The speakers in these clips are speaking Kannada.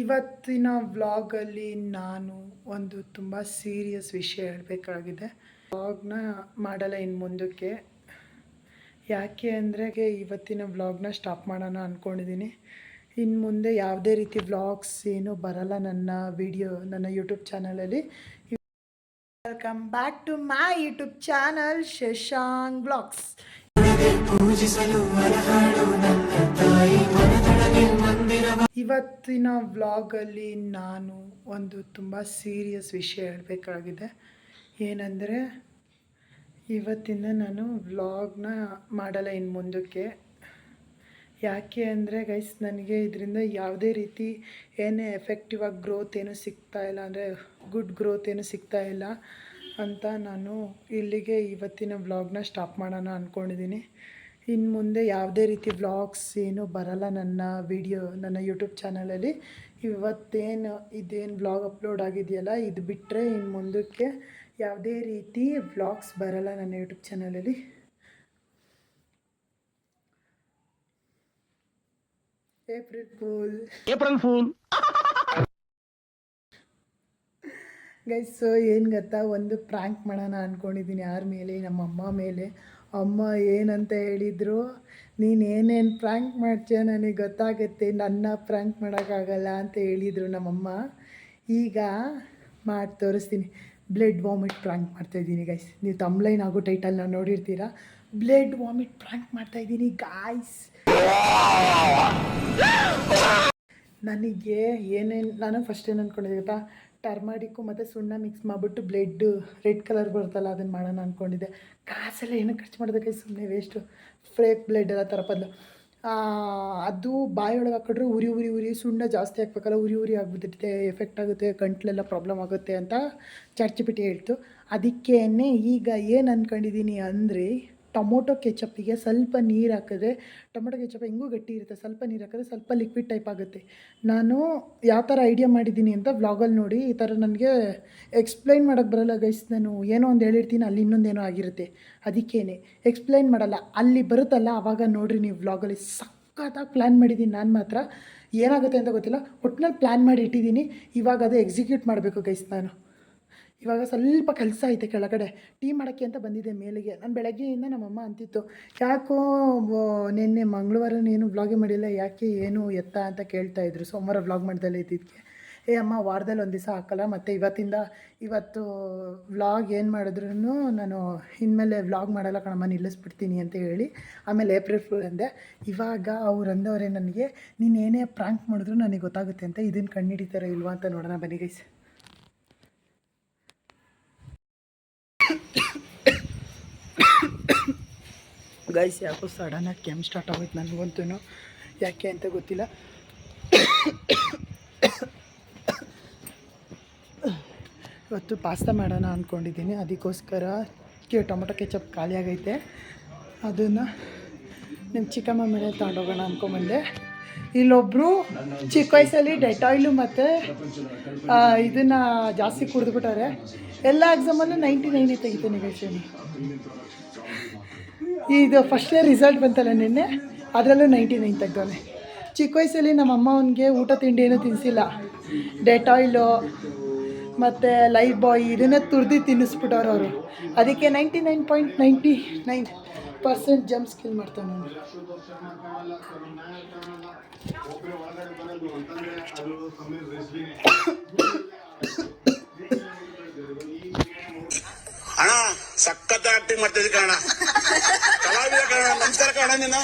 ಇವತ್ತಿನ ವ್ಲಾಗಲ್ಲಿ ನಾನು ಒಂದು ತುಂಬ ಸೀರಿಯಸ್ ವಿಷಯ ಹೇಳಬೇಕಾಗಿದೆ. ವ್ಲಾಗ್ನ ಮಾಡಲ್ಲ ಇನ್ನು ಮುಂದಕ್ಕೆ. ಯಾಕೆ ಅಂದರೆ ಇವತ್ತಿನ ವ್ಲಾಗ್ನ ಸ್ಟಾಪ್ ಮಾಡೋಣ ಅಂದ್ಕೊಂಡಿದ್ದೀನಿ. ಇನ್ನು ಮುಂದೆ ಯಾವುದೇ ರೀತಿ ವ್ಲಾಗ್ಸ್ ಏನೂ ಬರಲ್ಲ ನನ್ನ ಯೂಟ್ಯೂಬ್ ಚಾನಲಲ್ಲಿ. Welcome back to my YouTube channel Shashank vlogs. ಇವತ್ತಿನ ವ್ಲಾಗಲ್ಲಿ ನಾನು ಒಂದು ತುಂಬ ಸೀರಿಯಸ್ ವಿಷಯ ಹೇಳಬೇಕಾಗಿದೆ. ಏನಂದರೆ ಇವತ್ತಿಂದ ನಾನು ವ್ಲಾಗ್ನ ಮಾಡಲ್ಲ ಇನ್ನು ಮುಂದಕ್ಕೆ. ಯಾಕೆ ಅಂದರೆ ಗೈಸ್, ನನಗೆ ಇದರಿಂದ ಯಾವುದೇ ರೀತಿ ಏನೇ ಎಫೆಕ್ಟಿವ್ ಆಗಿ ಗ್ರೋತ್ ಏನೂ ಸಿಗ್ತಾಯಿಲ್ಲ, ಅಂದರೆ ಗುಡ್ ಗ್ರೋತ್ ಏನೂ ಸಿಗ್ತಾಯಿಲ್ಲ ಅಂತ ನಾನು ಇಲ್ಲಿಗೆ ಇವತ್ತಿನ ವ್ಲಾಗ್ನ ಸ್ಟಾಪ್ ಮಾಡೋಣ ಅಂದ್ಕೊಂಡಿದ್ದೀನಿ. ಇನ್ನು ಮುಂದೆ ಯಾವುದೇ ರೀತಿ ವ್ಲಾಗ್ಸ್ ಏನೂ ಬರಲ್ಲ ನನ್ನ ಯೂಟ್ಯೂಬ್ ಚಾನಲಲ್ಲಿ. ಇದೇನು ವ್ಲಾಗ್ ಅಪ್ಲೋಡ್ ಆಗಿದೆಯಲ್ಲ, ಇದು ಬಿಟ್ಟರೆ ಇನ್ನು ಮುಂದಕ್ಕೆ ಯಾವುದೇ ರೀತಿ ವ್ಲಾಗ್ಸ್ ಬರಲ್ಲ ನನ್ನ ಯೂಟ್ಯೂಬ್ ಚಾನಲಲ್ಲಿ. April pool guys. ಸೊ ಏನು ಗೊತ್ತಾ, ಒಂದು ಪ್ರ್ಯಾಂಕ್ ಮಾಡೋಣ ಅಂದ್ಕೊಂಡಿದ್ದೀನಿ. ಯಾರ ಮೇಲೆ? ನಮ್ಮ ಅಮ್ಮ ಮೇಲೆ. ಅಮ್ಮ ಏನಂತ ಹೇಳಿದರು, ನೀನು ಏನೇನು ಪ್ರ್ಯಾಂಕ್ ಮಾಡ್ತೀಯ ನನಗೆ ಗೊತ್ತಾಗುತ್ತೆ, ನನ್ನ ಪ್ರ್ಯಾಂಕ್ ಮಾಡೋಕ್ಕಾಗಲ್ಲ ಅಂತ ಹೇಳಿದರು ನಮ್ಮಮ್ಮ. ಈಗ ಮಾಡಿ ತೋರಿಸ್ತೀನಿ. ಬ್ಲಡ್ ವಾಮಿಟ್ ಪ್ರ್ಯಾಂಕ್ ಮಾಡ್ತಾಯಿದ್ದೀನಿ ಗೈಸ್. ನೀವು ತಮ್ಲೈನ್ ಆಗೋ ಟೈಟಲ್ನ ನೋಡಿರ್ತೀರಾ. ಬ್ಲಡ್ ವಾಮಿಟ್ ಪ್ರ್ಯಾಂಕ್ ಮಾಡ್ತಾಯಿದ್ದೀನಿ ಗಾಯ್ಸ್. ನನಗೆ ನಾನು ಫಸ್ಟ್ ಏನು ಅಂದ್ಕೊಂಡಿದ್ದೆ ಗೊತ್ತಾ, ಟರ್ಮರಿಕ್ಕು ಮತ್ತು ಸುಣ್ಣ ಮಿಕ್ಸ್ ಮಾಡಿಬಿಟ್ಟು ಬ್ಲಡ್ ರೆಡ್ ಕಲರ್ ಬರುತ್ತಲ್ಲ, ಅದನ್ನು ಮಾಡೋಣ ಅಂದ್ಕೊಂಡಿದ್ದೆ. ಕಾಸೆಲ್ಲ ಏನೋ ಖರ್ಚು ಮಾಡೋದಕ್ಕೆ ಸುಮ್ಮನೆ ವೇಸ್ಟು. ಫ್ರೇಕ್ ಬ್ಲಡ್ ಎಲ್ಲ ಥರ ಬದಲು ಅದು ಬಾಯೊಳಗೆ ಹಾಕಿದ್ರೆ ಉರಿ ಸುಣ್ಣ ಜಾಸ್ತಿ ಹಾಕ್ಬೇಕಲ್ಲ, ಉರಿ ಆಗಿಬಿಟ್ಟಿರುತ್ತೆ, ಎಫೆಕ್ಟ್ ಆಗುತ್ತೆ, ಗಂಟ್ಲೆಲ್ಲ ಪ್ರಾಬ್ಲಮ್ ಆಗುತ್ತೆ ಅಂತ ಚಾಟ್ಜಿಪಿಟಿ ಹೇಳ್ತು. ಅದಕ್ಕೇ ಈಗ ಏನು ಅಂದ್ಕೊಂಡಿದ್ದೀನಿ ಅಂದರೆ, ಟೊಮೊಟೊ ಕೆಚಪ್ಪಿಗೆ ಸ್ವಲ್ಪ ನೀರು ಹಾಕಿದ್ರೆ, ಟೊಮೊಟೊ ಕೆಚಪ್ ಹೆಂಗೂ ಗಟ್ಟಿ ಇರುತ್ತೆ, ಸ್ವಲ್ಪ ನೀರು ಹಾಕಿದ್ರೆ ಸ್ವಲ್ಪ ಲಿಕ್ವಿಡ್ ಟೈಪ್ ಆಗುತ್ತೆ. ನಾನು ಯಾವ ಥರ ಐಡಿಯಾ ಮಾಡಿದ್ದೀನಿ ಅಂತ ವ್ಲಾಗಲ್ಲಿ ನೋಡಿ. ಈ ಥರ ನನಗೆ ಎಕ್ಸ್ಪ್ಲೈನ್ ಮಾಡೋಕ್ಕೆ ಬರೋಲ್ಲ ಗೈಸ್. ನಾನು ಏನೋ ಒಂದು ಹೇಳಿರ್ತೀನಿ, ಅಲ್ಲಿ ಇನ್ನೊಂದೇನೋ ಆಗಿರುತ್ತೆ. ಅದಕ್ಕೇನೆ ಎಕ್ಸ್ಪ್ಲೈನ್ ಮಾಡಲ್ಲ, ಅಲ್ಲಿ ಬರುತ್ತಲ್ಲ ಆವಾಗ ನೋಡಿರಿ ನೀವು ವ್ಲಾಗಲ್ಲಿ. ಸಖತ್ತಾಗಿ ಪ್ಲ್ಯಾನ್ ಮಾಡಿದ್ದೀನಿ ನಾನು ಮಾತ್ರ. ಏನಾಗುತ್ತೆ ಅಂತ ಗೊತ್ತಿಲ್ಲ, ಒಟ್ಟಿನಲ್ಲಿ ಪ್ಲ್ಯಾನ್ ಮಾಡಿ ಇಟ್ಟಿದ್ದೀನಿ. ಇವಾಗ ಅದು ಎಕ್ಸಿಕ್ಯೂಟ್ ಮಾಡಬೇಕು ಗೈಸ್. ನಾನು ಇವಾಗ ಸ್ವಲ್ಪ ಕೆಲಸ ಐತೆ ಕೆಳಗಡೆ, ಟೀ ಮಾಡೋಕ್ಕೆ ಅಂತ ಬಂದಿದ್ದೆ ಮೇಲೆಗೆ. ನಾನು ಬೆಳಗ್ಗೆಯಿಂದ ನಮ್ಮಮ್ಮ ಅಂತಿತ್ತು, ಯಾಕೋ ನಿನ್ನೆ ಮಂಗಳವಾರ ಏನು ವ್ಲಾಗೇ ಮಾಡಿಲ್ಲ, ಯಾಕೆ ಏನು ಎತ್ತ ಅಂತ ಕೇಳ್ತಾಯಿದ್ರು. ಸೋಮವಾರ ವ್ಲಾಗ್ ಮಾಡ್ದಲ್ಲೇ ಇದ್ದಿದ್ದಕ್ಕೆ, ಅಮ್ಮ ವಾರದಲ್ಲಿ ಒಂದು ದಿವಸ ಹಾಕಲ್ಲ, ಮತ್ತು ಇವತ್ತು ವ್ಲಾಗ್ ಏನು ಮಾಡಿದ್ರು ನಾನು ಇನ್ಮೇಲೆ ವ್ಲಾಗ್ ಮಾಡಲ್ಲ ಕಣಮ್ಮ, ನಿಲ್ಲಿಸ್ಬಿಡ್ತೀನಿ ಅಂತ ಹೇಳಿ ಆಮೇಲೆ ಏಪ್ರಿಲ್ ಫುಲ್ ಅಂದೆ. ಇವಾಗ ಅವ್ರು ಅಂದವರೇ ನನಗೆ, ನೀನು ಏನೇ ಪ್ರ್ಯಾಂಕ್ ಮಾಡಿದ್ರು ನನಗೆ ಗೊತ್ತಾಗುತ್ತೆ ಅಂತ. ಇದನ್ನು ಕಂಡುಹಿಡಿತಾರೆ ಇಲ್ವಾ ಅಂತ ನೋಡೋಣ ಬನ್ನಿ ಗೈಸ್. ಗೈಸ್, ಯಾಕೋ ಸಡನ್ನಾಗಿ ಕೆಮ್ಮು ಸ್ಟಾರ್ಟ್ ಆಗೋಯ್ತು ನನಗಂತೂ, ಯಾಕೆ ಅಂತ ಗೊತ್ತಿಲ್ಲ. ಇವತ್ತು ಪಾಸ್ತಾ ಮಾಡೋಣ ಅಂದ್ಕೊಂಡಿದ್ದೀನಿ. ಅದಕ್ಕೋಸ್ಕರ ಟೊಮೊಟೊ ಕೆಚಪ್ ಖಾಲಿ ಆಗೈತೆ, ಅದನ್ನು ನಿಮ್ಮ ಚಿಕ್ಕಮ್ಮ ಮೇಲೆ ತಗೊಂಡೋಗೋಣ ಅಂದ್ಕೊಂಬಂದೆ. ಇಲ್ಲೊಬ್ಬರು ಚಿಕ್ಕ ವಯಸ್ಸಲ್ಲಿ ಡೆಟಾಯ್ಲು ಮತ್ತು ಇದನ್ನು ಜಾಸ್ತಿ ಕುಡಿದ್ಬಿಟ್ಟಾರೆ. ಎಲ್ಲ ಎಕ್ಸಾಮಲ್ಲೂ 99 ತೆಗಿತೀನಿ ಗೈಸ್. ಇದು ಫಸ್ಟ್ ಇಯರ್ ರಿಸಲ್ಟ್ ಬಂತಲ್ಲ ನಿನ್ನೆ, ಅದರಲ್ಲೂ 99 ತೆಗ್ದವನೆ. ಚಿಕ್ಕ ವಯಸ್ಸಲ್ಲಿ ನಮ್ಮ ಅಮ್ಮ ಅವನಿಗೆ ಊಟ ತಿಂಡಿ ಏನೂ ತಿನ್ನಿಸಿಲ್ಲ. ಡೆಟಾಯ್ಲು ಮತ್ತು ಲೈಫ್ ಬಾಯ್ ಇದನ್ನೇ ತುರ್ದು ತಿನ್ನಿಸ್ಬಿಟ್ಟವ್ರು ಅವರು. ಅದಕ್ಕೆ 99.99% ಜಂಪ್ ಸ್ಕಿಲ್ ಮಾಡ್ತಾನೆ ನಾನು. ಅಣ್ಣ ಸಖತ್ ಆಕ್ಟಿಂಗ್ ಮಾಡ್ತಿದ್ದೆ ಕಣ, ಕಲಾವಿದ ಕಣ. ನಮಸ್ಕಾರ ಕಣ. ನೀನು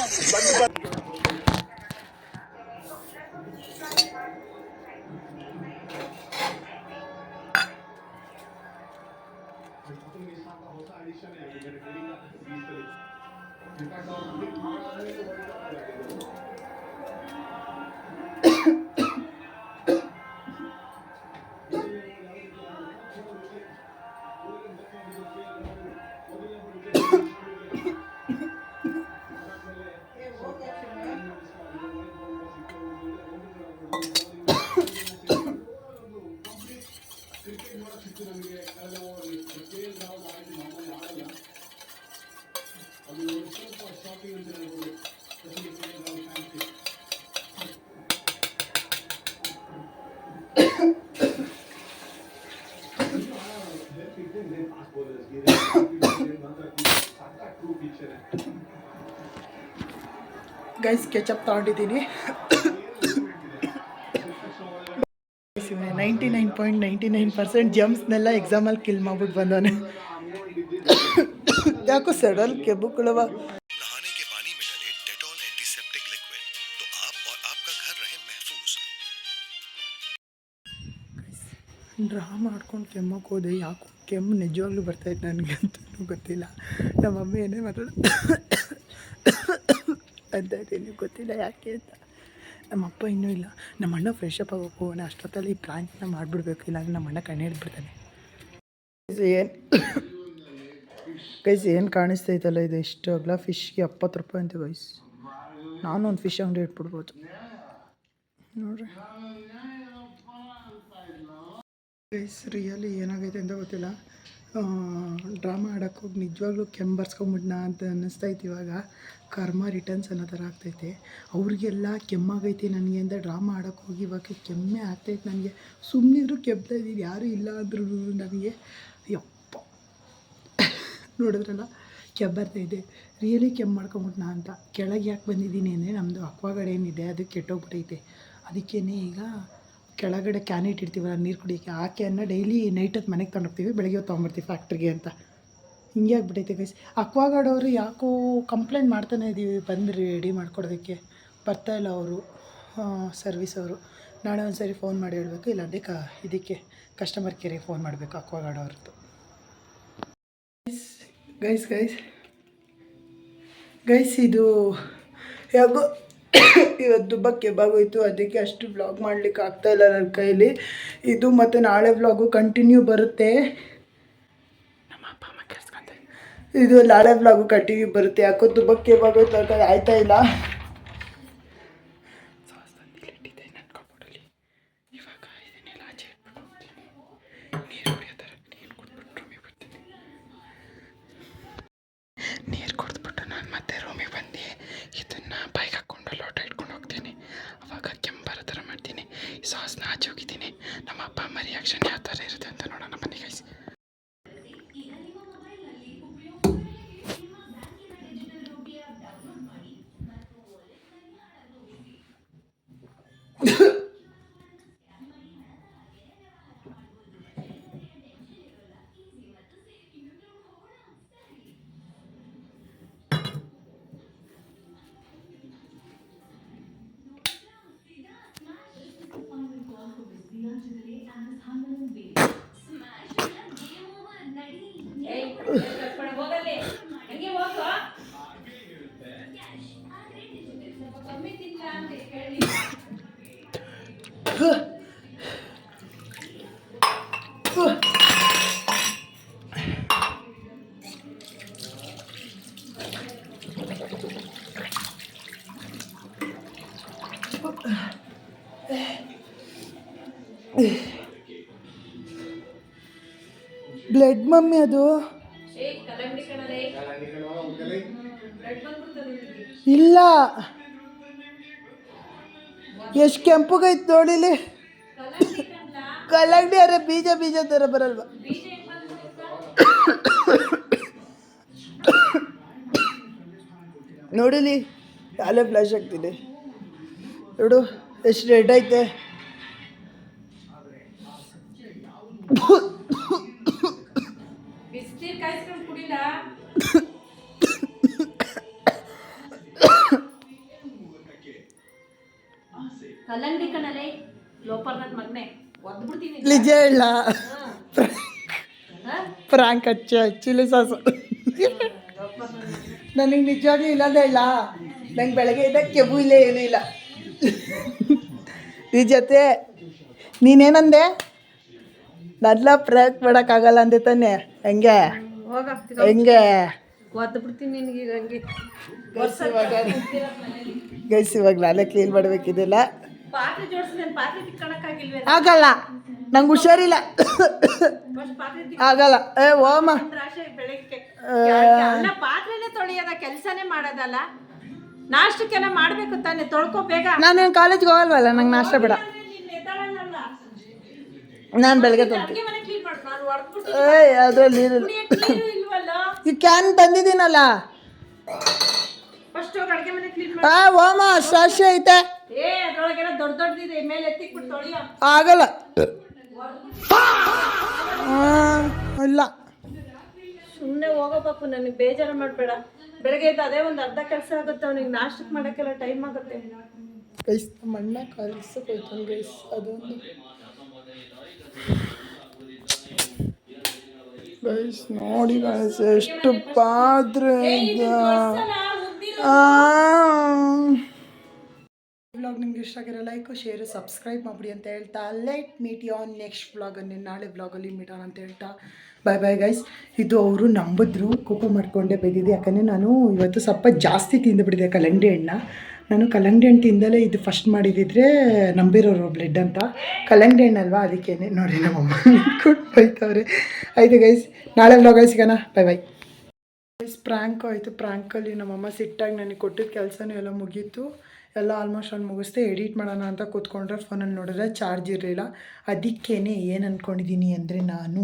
ಗೈಸ್ ಕೆಚಪ್ ತಗೊಂಡಿದ್ದೀನಿ. 99.99% ಜಮ್ಸ್ನೆಲ್ಲ ಎಕ್ಸಾಮಲ್ಲಿ ಕಿಲ್ ಮಾಡ್ಬಿಟ್ಟು ಬಂದವನೆ. ಯಾಕೋ ಸಡಲ್ ಕೆಬ್ಬುಗಳವ. नहाने के पानी में डले डेटॉल एंटीसेप्टिक लिक्विड तो आप और आपका घर रहे महफूज। ಡ್ರಾ ಮಾಡ್ಕೊಂಡು ಕೆಮ್ಮಕ್ಕೆ ಹೋದೆ. ಯಾಕೋ ಕೆಮ್ಮು ನಿಜವಾಗ್ಲೂ ಬರ್ತಾಯಿತ್ತು, ನನಗಂತೂ ಗೊತ್ತಿಲ್ಲ. ನಮ್ಮ ಮಮ್ಮಿ ಏನೇ ಮಾತಾಡೋದು ಅಂತ ಇದ್ದೀನಿ, ಗೊತ್ತಿಲ್ಲ ಯಾಕೆ ಅಂತ. ನಮ್ಮಪ್ಪ ಇನ್ನೂ ಇಲ್ಲ. ನಮ್ಮ ಅಣ್ಣ ಫ್ರೆಶ್ ಅಪ್ ಆಗೋಕೆ ಹೋಗೋಣ, ಅಷ್ಟೊತ್ತಲ್ಲಿ ಈ ಪ್ರಾಂಕ್ನ ಮಾಡಿಬಿಡ್ಬೇಕು, ಇಲ್ಲಾಂದರೆ ನಮ್ಮ ಅಣ್ಣ ಕಣ್ಣು ಹಿಡಿದ್ಬಿಡ್ತಾನೆ. ಗೈಸ್ ಏನು ಕಾಣಿಸ್ತೈತಲ್ಲ ಇದು, ಎಷ್ಟು ಅಗಲ ಫಿಶ್ಗೆ 70 ರೂಪಾಯಿ ಅಂತೆ ಗೈಸ್. ನಾನು ಒಂದು ಫಿಶ್ ಅಂಗಡಿ ಇಟ್ಬಿಡ್ಬೋದು ನೋಡ್ರಿ. ಗೈಸ್ ರಿಯಲಿ ಏನಾಗೈತೆ ಅಂತ ಗೊತ್ತಿಲ್ಲ. ಡ್ರಾಮಾ ಆಡೋಕ್ಕೆ ಹೋಗಿ ನಿಜವಾಗ್ಲೂ ಕೆಮ್ಮು ಬರ್ಸ್ಕೊಂಬಿಡ್ನಾ ಅಂತ ಅನ್ನಿಸ್ತೈತೆ ಇವಾಗ. ಕರ್ಮ ರಿಟರ್ನ್ಸ್ ಅನ್ನೋ ಥರ ಆಗ್ತೈತೆ. ಅವ್ರಿಗೆಲ್ಲ ಕೆಮ್ಮಾಗೈತೆ ನನಗೆ ಅಂತ ಡ್ರಾಮಾ ಆಡೋಕ್ಕೆ ಹೋಗಿ ಇವಾಗ ಕೆಮ್ಮೆ ಆಗ್ತೈತೆ ನನಗೆ. ಸುಮ್ಮನಿದ್ರು ಕೆಮ್ತಾ ಇದ್ದೀನಿ, ಯಾರೂ ಇಲ್ಲ ಅಂದ್ರೂ ನನಗೆ. ಯಪ್ಪ ನೋಡಿದ್ರಲ್ಲ ಕೆಮ್ಮು ಬರ್ತೈತೆ. ರಿಯಲಿ ಕೆಮ್ಮು ಮಾಡ್ಕೊಂಬಿಟ್ನಾ ಅಂತ. ಕೆಳಗೆ ಯಾಕೆ ಬಂದಿದ್ದೀನಿ ಅಂದರೆ ನಮ್ಮದು ಅಕ್ವಾಗಾರ್ಡ್ ಏನಿದೆ ಅದು ಕೆಟ್ಟೋಗ್ಬಿಟ್ಟೈತೆ. ಅದಕ್ಕೇ ಈಗ ಕೆಳಗಡೆ ಕ್ಯಾನ್ ಇಟ್ಟಿರ್ತೀವಲ್ಲ ನೀರು ಕುಡಿಯೋಕ್ಕೆ, ಆ ಕ್ಯಾನ್ನ ಡೈಲಿ ನೈಟ್ ಹೊತ್ತು ಮನೆಗೆ ತೊಗೊಂಡೋಗ್ತೀವಿ, ಬೆಳಗ್ಗೆ ಹೊತ್ತು ತೊಗೊಂಬರ್ತೀವಿ ಫ್ಯಾಕ್ಟ್ರಿಗೆ ಅಂತ. ಹಿಂಗೆ ಆಗ್ಬಿಟ್ಟೈತೆ ಗೈಸ್. ಅಕ್ವಾಗಾರ್ಡ್ ಅವರು ಯಾಕೋ ಕಂಪ್ಲೇಂಟ್ ಮಾಡ್ತಾನೆ ಇದ್ದೀವಿ, ಬಂದು ರೆಡಿ ಮಾಡ್ಕೊಡೋದಕ್ಕೆ ಬರ್ತಾಯಿಲ್ಲ ಅವರು, ಸರ್ವಿಸ್ ಅವರು. ನಾಳೆ ಒಂದು ಸರಿ ಫೋನ್ ಮಾಡಿ ಹೇಳಬೇಕು, ಇಲ್ಲಾಂದರೆ ಇದಕ್ಕೆ ಕಸ್ಟಮರ್ ಕೇರಿಗೆ ಫೋನ್ ಮಾಡಬೇಕು ಅಕ್ವಾಗಾರ್ಡ್ ಅವ್ರದ್ದು. ಗೈಸ್ ಗೈಸ್ ಗೈಸ್ ಇದು ಯಾಕೋ ಇವತ್ತು ತುಂಬ ಕೆಬ್ಬಾಗೋಯ್ತು, ಅದಕ್ಕೆ ಅಷ್ಟು ವ್ಲಾಗ್ ಮಾಡಲಿಕ್ಕೆ ಆಗ್ತಾಯಿಲ್ಲ ನನ್ನ ಕೈಲಿ. ಇದು ಮತ್ತು ನಾಳೆ ವ್ಲಾಗು ಕಂಟಿನ್ಯೂ ಬರುತ್ತೆ. ನಮ್ಮ ಅಪ್ಪ ಅಮ್ಮ ಕೆಲ್ಸ್ಕೊಂತ ಇದು ನಾಳೆ ವ್ಲಾಗು ಕಂಟಿನ್ಯೂ ಬರುತ್ತೆ. ಯಾಕೋ ತುಂಬ ಕೆಬ್ಬಾಗೋಯ್ತು ಅಂತ ಆಯ್ತಾ ಇಲ್ಲ. ಇವಾಗ ಇದನ್ನೆಲ್ಲ ಆಚೆ ಇಟ್ಬಿಟ್ಟು ಹೋಗ್ತೀನಿ, ನೀರು ಕುಡಿಯೋ ಥರ ನೀರು ಕುಡಿದ್ಬಿಟ್ಟು ರೂಮಿಗೆ ಬರ್ತೀನಿ. ನೀರು ಕುಡಿದ್ಬಿಟ್ಟು ನಾನು ಮತ್ತೆ ರೂಮಿಗೆ ಬಂದು ಇದನ್ನು ಬೈಕ್ ಹಾಕ್ಕೊಂಡು ಲೋಟ ಇಟ್ಕೊಂಡು ಹೋಗ್ತೀನಿ. ಅವಾಗ ಕೆಮ್ಮು ಬರೋ ಥರ ಮಾಡ್ತೀನಿ. ಸಾಸ್ನ ಆಚೆ ಹೋಗಿದ್ದೀನಿ. ನಮ್ಮ ಅಪ್ಪ ಅಮ್ಮ ರಿಯಾಕ್ಷನ್ ಯಾವ ಥರ ಇರುತ್ತೆ ಅಂತ ನೋಡೋಣ ಬನ್ನಿ ಗೈಸ್. ಬ್ಲಡ್ ಮಮ್ಮಿ ಅದು ಇಲ್ಲ, ಎಷ್ಟು ಕೆಂಪುಗೈತೆ ನೋಡಿಲಿ. ಕಲ್ಲಂಗಡಿ ಅರೆ ಬೀಜ ಬೀಜ ಥರ ಬರಲ್ವಾ? ನೋಡಿಲಿ ಅಲ್ಲೇ ಫ್ಲಾಶ್ ಆಗ್ತಿದೆ ನೋಡು, ಎಷ್ಟು ರೆಡ್ ಐತೆ. ಕಲ್ಲಂಗಡಿ ಕಣಲೆ ಲೋಪರ್ನದ ಮಗನೆ ಒದ್ಬಿಡ್ತೀನಿ. ನಿಜ ಇಲ್ಲ, ಫ್ರಾಂಕ್ ಚಿಲ್ಲಿ ಸಾಸು ನನಗೆ ನಿಜವಾಗ್ಲೂ ಇಲ್ಲದೇ ಇಲ್ಲ. ನಂಗೆ ಬೆಳಗ್ಗೆ ಇದ್ದಾಗ ಕೆಬ್ಬು ಇಲ್ಲ, ಏನೂ ಇಲ್ಲ. ಈ ಜೊತೆ ನೀನೇನಂದೆ? ನನ್ನ ಫ್ರಾಂಕ್ ಮಾಡೋಕ್ಕಾಗಲ್ಲ ಅಂದೆ ತಾನೆ? ಹೆಂಗೆ ಹೆಂಗೆ ಒದ್ಬಿಡ್ತೀನಿ ನಿನಗೆ ಹಂಗೆ. ಗೈಸ್ ಇವಾಗ ನಾನೇ ಕ್ಲೀನ್ ಮಾಡಬೇಕಿದೆಲ್ಲ. ಪಾತ್ರೆ ಜೋಡಿಸಿದ್ರೆ ಪಾತ್ರೆ ತಿಕ್ಕೊಳಕ್ಕಾಗಿಲ್ವೇ? ಆಗಲ್ಲ, ನಂಗೆ ಹುಷಾರಿಲ್ಲ, ಆಗಲ್ಲ. ಓಮ ಬೆಳಗ್ಗೆ ಅಲ್ಲ ಪಾತ್ರೆನೇ ತೊಳೆಯೋದ ಕೆಲಸನೇ ಮಾಡೋದಲ್ಲ, ನಾಷ್ಟಕ್ಕೆಲ್ಲ ಮಾಡ್ಬೇಕು ತಾನೆ, ತೊಳ್ಕೊ ಬೇಗ. ನಾನೇನು ಕಾಲೇಜ್ಗೆ ಹೋಗಲ್ವಲ್ಲ, ನಂಗೆ ನಾಷ್ಟ ಬೇಡ. ನಾನು ಬೆಳಗ್ಗೆ ತೊಳ್ತೀನಿ. ಅಡ್ಗೆ ಮನೆ ಕ್ಲೀನ್ ಮಾಡು, ನಾನು ಹೊಡ್ದ್ಬಿಡ್ತೀನಿ. ಏಯ್ ಅದ್ರಲ್ಲಿ ನೀರಿಲ್ಲ. ಕುಡಿಯಕ್ಕೆ ನೀರು ಇಲ್ವಲ್ಲ? ಈ ಕ್ಯಾನ್ ತಂದಿದ್ದೀನಲ್ಲ. ಫಸ್ಟ್ ಹೋಗಿ ಅಡ್ಗೆ ಮನೆ ಕ್ಲೀನ್ ಮಾಡು. ಓಮ ಸಾಕ್ಷಿ ಐತೆ. ಅದ್ರೊಳಗೆಲ್ಲ ದೊಡ್ಡದಿದೆ, ಮೇಲೆ ಎತ್ತಿಕ್ಬಿಟ್ಟು ತೊಳಿಯೋ. ಆಗಲ್ಲ. ಇಲ್ಲ ಸುಮ್ಮನೆ ಹೋಗೋ ಪಾಪು, ನನಗೆ ಬೇಜಾರು ಮಾಡಬೇಡ. ಬೆಳಗ್ಗೆ ಎದ್ದು ಅದೇ ಒಂದು ಅರ್ಧ ಕೆಲಸ ಆಗುತ್ತೆ, ಅವನಿಗೆ ನಾಷ್ಟಕ್ಕೆ ಮಾಡೋಕ್ಕೆಲ್ಲ ಟೈಮ್ ಆಗುತ್ತೆ. ಗೈಸ್ ನಮ್ಮ ಅಣ್ಣ ಕಲ್ಸಕ್ಕೆ ಹೋಯ್ತಾನೆ ಗೈಸ್. ಅದೊಂದು ಗೈಸ್ ನೋಡಿ ಗೈಸ್ ಎಷ್ಟು ಪಾತ್ರೆ ಇದೆ. ವ್ಲಾಗ್ ನಿಮ್ಗೆ ಇಷ್ಟ ಆಗಿರೋ ಲೈಕು ಶೇರು ಸಬ್ಸ್ಕ್ರೈಬ್ ಮಾಡಿಬಿಡಿ ಅಂತ ಹೇಳ್ತಾ let meet you on next ವ್ಲಾಗನ್ನು ನಾಳೆ ವ್ಲಾಗಲ್ಲಿ ಮೀಟೋಣ ಅಂತ ಹೇಳ್ತಾ ಬಾಯ್ ಬಾಯ್ ಗೈಸ್. ಇದು ಅವರು ನಂಬಿದ್ರು, ಕೋಪ ಮಾಡಿಕೊಂಡೆ ಬೈದಿದ್ದೆ. ಯಾಕಂದರೆ ನಾನು ಇವತ್ತು ಸ್ವಲ್ಪ ಜಾಸ್ತಿ ತಿಂದುಬಿಟ್ಟಿದೆ ಕಲ್ಲಂಗಡಿ ಹಣ್ಣು. ನಾನು ಕಲ್ಲಂಗಡಿ ಹಣ್ಣು ತಿಂದಲೇ ಇದು ಫಸ್ಟ್ ಮಾಡಿದಿದ್ರೆ ನಂಬಿರೋರು ಬ್ಲೆಡ್ ಅಂತ. ಕಲ್ಲಂಗಡಿ ಹಣ್ಣಲ್ವಾ, ಅದಕ್ಕೇ ನೋಡಿ ನಮ್ಮಮ್ಮ ನಿಂತ್ಕೊಂಡು ಬೈತವ್ರೆ. ಆಯಿತು ಗೈಸ್, ನಾಳೆ ವ್ಲಾಗಲ್ಲಿ ಸಿಗೋಣ. ಬಾಯ್ ಬಾಯ್ ಗೈಸ್. ಪ್ರ್ಯಾಂಕ್ ಆಯಿತು. ಪ್ರ್ಯಾಂಕಲ್ಲಿ ನಮ್ಮಮ್ಮ ಸಿಟ್ಟಾಗಿ ನನಗೆ ಕೊಟ್ಟಿದ್ದ ಕೆಲಸನೂ ಎಲ್ಲ ಮುಗೀತು. ಎಲ್ಲ ಆಲ್ಮೋಸ್ಟ್ ಅಲ್ಲಿ ಮುಗಿಸ್ದೆ. ಎಡಿಟ್ ಮಾಡೋಣ ಅಂತ ಕೂತ್ಕೊಂಡ್ರೆ ಫೋನಲ್ಲಿ ನೋಡಿದ್ರೆ ಚಾರ್ಜ್ ಇರಲಿಲ್ಲ. ಅದಕ್ಕೇ ಏನು ಅಂದ್ಕೊಂಡಿದ್ದೀನಿ ಅಂದರೆ, ನಾನು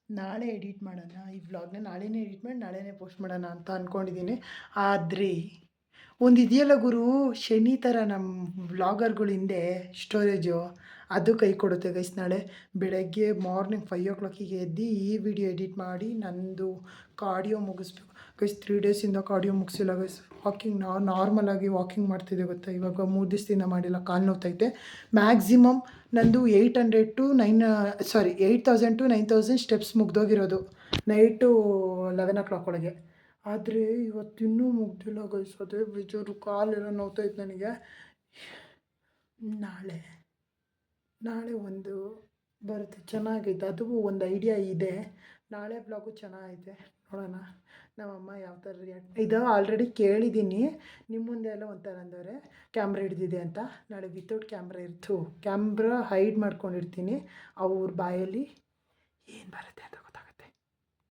ನಾಳೆ ಎಡಿಟ್ ಮಾಡೋಣ ಈ ವ್ಲಾಗ್ನ, ನಾಳೆನೇ ಎಡಿಟ್ ಮಾಡಿ ನಾಳೆನೇ ಪೋಸ್ಟ್ ಮಾಡೋಣ ಅಂತ ಅಂದ್ಕೊಂಡಿದ್ದೀನಿ. ಆದರೆ ಒಂದು ಇದೆಯಲ್ಲ ಗುರು, ಶನಿ ಥರ ನಮ್ಮ ವ್ಲಾಗರ್ಗಳ ಹಿಂದೆ ಸ್ಟೋರೇಜು, ಅದು ಕೈ ಕೊಡುತ್ತೆ ಗೈಸ್. ನಾಳೆ ಬೆಳಗ್ಗೆ ಮಾರ್ನಿಂಗ್ 5 o'clock ಎದ್ದು ಈ ವಿಡಿಯೋ ಎಡಿಟ್ ಮಾಡಿ ನಂದು ಕಾರ್ಡಿಯೋ ಮುಗಿಸ್ಬೇಕು ಗೈಸ್. 3 days ಕಾರ್ಡಿಯೋ ಮುಗಿಸಿಲ್ಲ ಗೈಸ್. ವಾಕಿಂಗ್ ನಾರ್ಮಲಾಗಿ ವಾಕಿಂಗ್ ಮಾಡ್ತಿದ್ದೆ ಗೊತ್ತಾ, ಇವಾಗ 3 ದಿವಸದಿಂದ ಮಾಡಿಲ್ಲ, ಕಾಲು ನೋವ್ತೈತೆ. ಮ್ಯಾಕ್ಸಿಮಮ್ ನಂದು 800 to 8,000 to 9,000 ಸ್ಟೆಪ್ಸ್ ಮುಗ್ದೋಗಿರೋದು ನೈಟು 11 o'clock ಒಳಗೆ. ಆದರೆ ಇವತ್ತಿನ್ನೂ ಮುಗ್ದಿಲ್ಲ ಗೈಸ್. ಅದೇ ಬೇಜಾರು, ಕಾಲೆಲ್ಲ ನೋವ್ತೈತೆ ನನಗೆ. ನಾಳೆ ಒಂದು ಬರುತ್ತೆ, ಚೆನ್ನಾಗೈತೆ. ಅದು ಒಂದು ಐಡಿಯಾ ಇದೆ. ನಾಳೆ ಬ್ಲಾಗು ಚೆನ್ನಾಗೈತೆ, ನೋಡೋಣ ನಮ್ಮಮ್ಮ ಯಾವ ಥರ ರಿಯಾಕ್ಟ್. ಇದು ಆಲ್ರೆಡಿ ಕೇಳಿದ್ದೀನಿ, ನಿಮ್ಮ ಮುಂದೆ ಎಲ್ಲ ಒಂಥರ ಅಂದವ್ರೆ ಕ್ಯಾಮ್ರಾ ಹಿಡ್ದಿದೆ ಅಂತ. ನಾಳೆ ವಿತೌಟ್ ಕ್ಯಾಮ್ರಾ ಕ್ಯಾಮ್ರಾ ಹೈಡ್ ಮಾಡ್ಕೊಂಡಿರ್ತೀನಿ. ಅವ್ರ ಬಾಯಲ್ಲಿ ಏನು ಬರುತ್ತೆ ಅದು